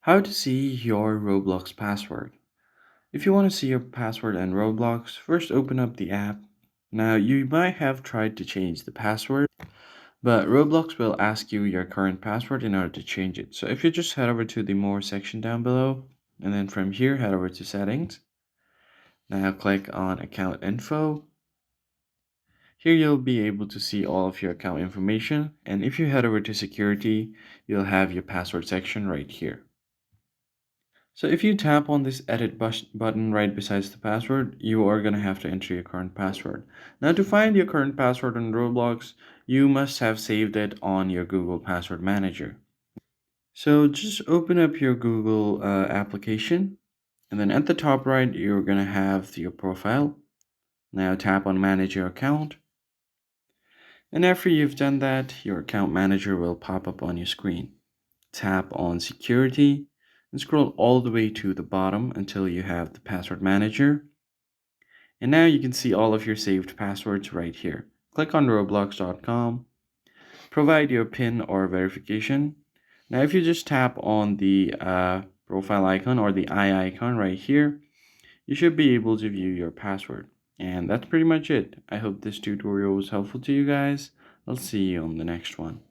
How to see your Roblox password. If you want to see your password in Roblox, first open up the app. Now, you might have tried to change the password, but Roblox will ask you your current password in order to change it. So if you just head over to the More section down below, and then from here, head over to Settings. Now click on Account Info. Here you'll be able to see all of your account information, and if you head over to Security, you'll have your password section right here. So if you tap on this edit button right besides the password, you are going to have to enter your current password. Now to find your current password on Roblox, you must have saved it on your Google Password Manager. So just open up your Google application, and then at the top right, you're going to have your profile. Now tap on Manage Your Account. And after you've done that, your account manager will pop up on your screen. Tap on Security and scroll all the way to the bottom until you have the password manager. And now you can see all of your saved passwords right here. Click on roblox.com, provide your PIN or verification. Now if you just tap on the profile icon or the eye icon right here, you should be able to view your password. And that's pretty much it. I hope this tutorial was helpful to you guys. I'll see you on the next one.